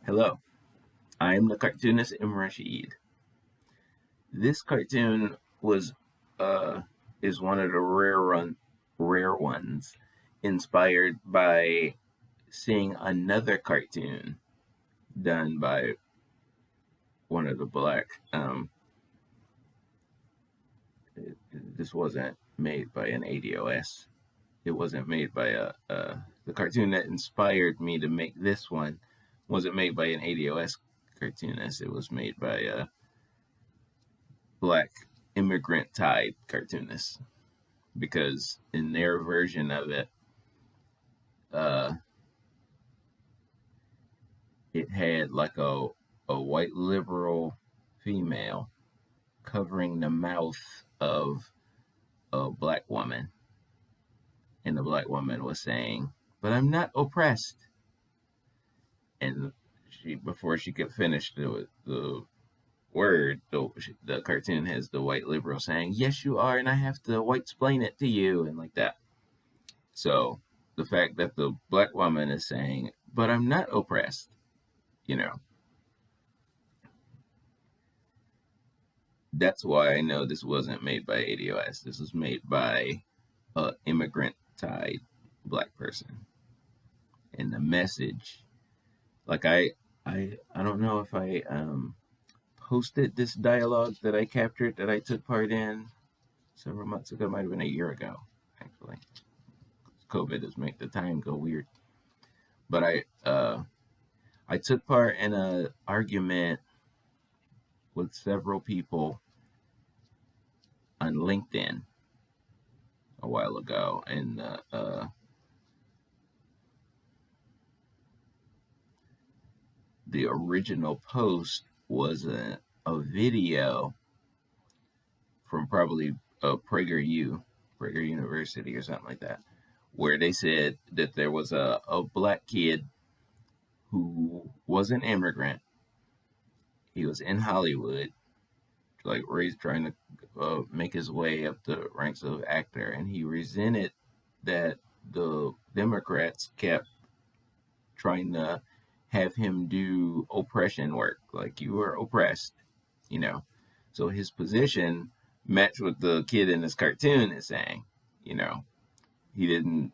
Hello, I am the cartoonist Rashid. This cartoon was is one of the rare ones inspired by seeing another cartoon done by one of the black this wasn't made by an ADOS. It wasn't made by the cartoon that inspired me to make this one wasn't made by an ADOS cartoonist. It was made by a black immigrant tide cartoonists because in their version of it, uh, it had like a white liberal female covering the mouth of a black woman, and the black woman was saying, "But I'm not oppressed." And she, before she could finish the word, the cartoon has the white liberal saying, "Yes, you are, and I have to white explain it to you," and like that. So the fact that the black woman is saying, "But I'm not oppressed," you know, that's why I know this wasn't made by ADOS. This was made by a immigrant type black person. And the message, like I don't know if I posted this dialogue that I captured that I took part in several months ago. It might have been a year ago, actually. COVID has made the time go weird. But I took part in a argument with several people on LinkedIn a while ago, and the original post was a video from probably Prager University or something like that, where they said that there was a black kid who was an immigrant. He was in Hollywood, like raised trying to make his way up the ranks of actor, and he resented that the Democrats kept trying to have him do oppression work, like you were oppressed, you know. So his position matched what the kid in this cartoon is saying, you know. He didn't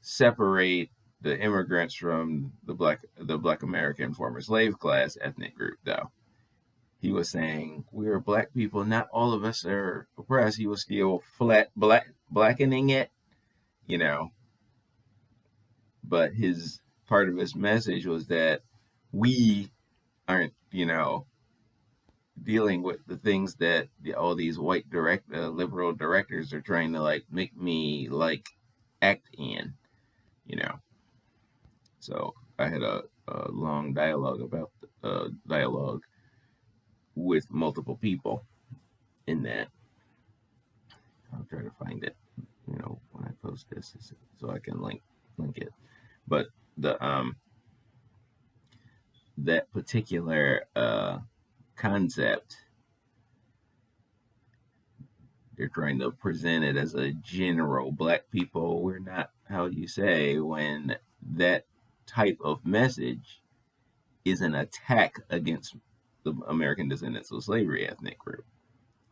separate the immigrants from the black American former slave class ethnic group though. He was saying we are black people, not all of us are oppressed. He was still flat blackening it, you know. But his part of his message was that we aren't, dealing with the things that all these white liberal directors are trying to like make me like act in, you know. So I had a long dialogue with multiple people in that. I'll try to find it, when I post this, so I can link it. But the that particular concept, they're trying to present it as a general black people. We're not, how you say, when that type of message is an attack against the American descendants of slavery ethnic group,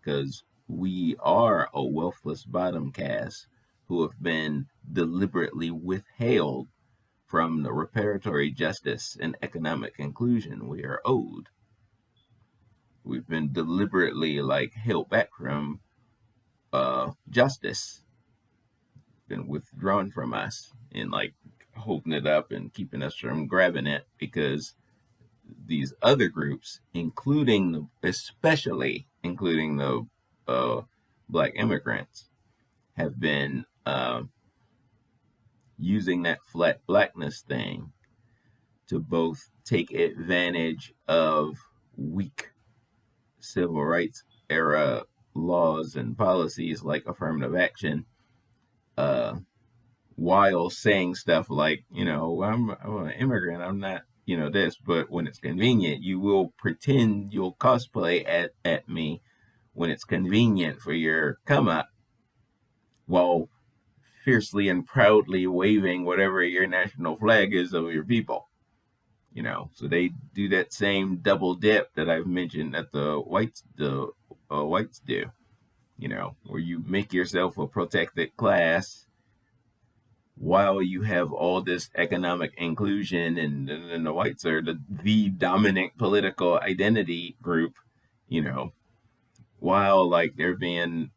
because we are a wealthless bottom caste who have been deliberately withheld from the reparatory justice and economic inclusion we are owed. We've been deliberately like held back from justice, been withdrawn from us and like holding it up and keeping us from grabbing it, because these other groups, especially including the black immigrants, have been using that flat blackness thing to both take advantage of weak civil rights era laws and policies like affirmative action, while saying stuff like, I'm an immigrant, I'm not, this, but when it's convenient, you will pretend you'll cosplay at me when it's convenient for your come up, while fiercely and proudly waving whatever your national flag is of your people. So they do that same double dip that I've mentioned that the whites do, where you make yourself a protected class while you have all this economic inclusion, and the whites are the dominant political identity group, you know, while like there being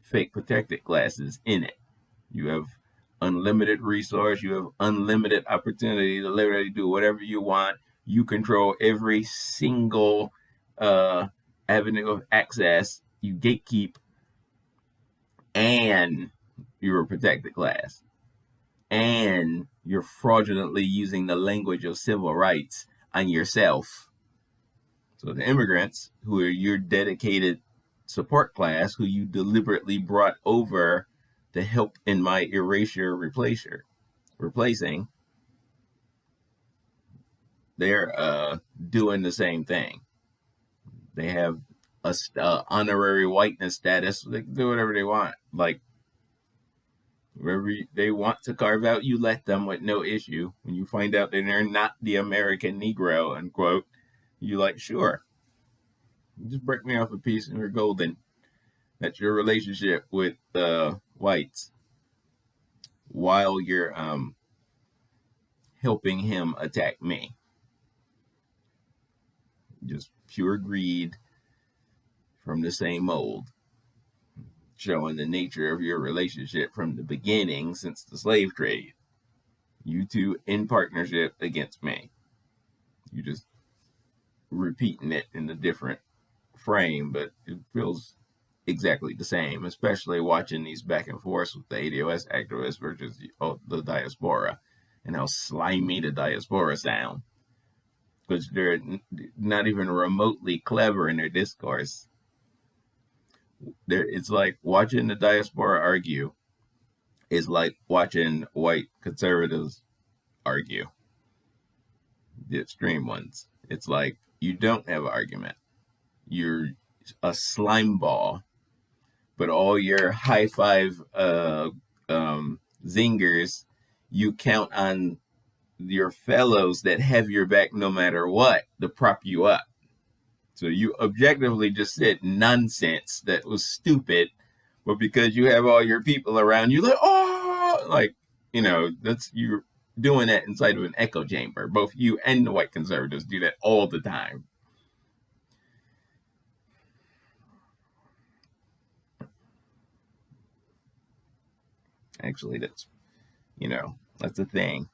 fake protected classes in it. You have unlimited resource, you have unlimited opportunity to literally do whatever you want. You control every single avenue of access. You gatekeep, and you're a protected class. And you're fraudulently using the language of civil rights on yourself. So the immigrants, who are your dedicated support class, who you deliberately brought over to help in my erasure replacing, they're doing the same thing. They have a honorary whiteness status. They can do whatever they want. Like, wherever they want to carve out, you let them with no issue. When you find out that they're not the American Negro, unquote, you like, sure, just break me off a piece and we're golden. That's your relationship with whites, while you're helping him attack me. Just pure greed from the same mold, showing the nature of your relationship from the beginning since the slave trade. You two in partnership against me. You just repeating it in a different frame, but it feels exactly the same, especially watching these back and forths with the ADOS activists versus the diaspora, and how slimy the diaspora sound, because they're not even remotely clever in their discourse. It's like watching the diaspora argue is like watching white conservatives argue, the extreme ones. It's like you don't have an argument. You're a slime ball, but all your high five zingers, you count on your fellows that have your back no matter what to prop you up. So you objectively just said nonsense that was stupid, but because you have all your people around you, that's you're doing that inside of an echo chamber. Both you and the white conservatives do that all the time. Actually, that's the thing.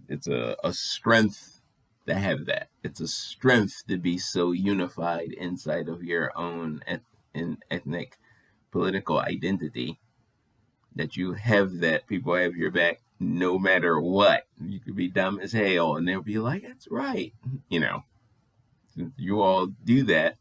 It's a strength to have that. It's a strength to be so unified inside of your own ethnic political identity that you have that people have your back no matter what. You could be dumb as hell and they'll be like, that's right. Since you all do that,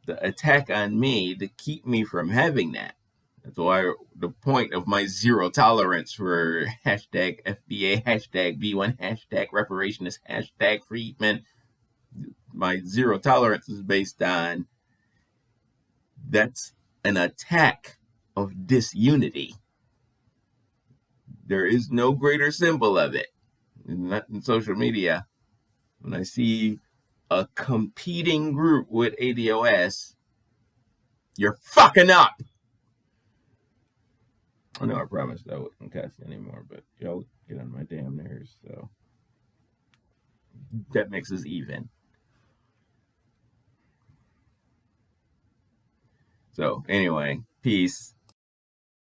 the attack on me to keep me from having that. That's why the point of my zero tolerance for hashtag FBA, hashtag B1, hashtag reparationist, hashtag Freedmen, my zero tolerance is based on that's an attack of disunity. There is no greater symbol of it, not in social media. When I see a competing group with ADOS, you're fucking up. I know I promised I wouldn't cuss anymore, but y'all get on my damn nerves, so that makes us even. So anyway, peace.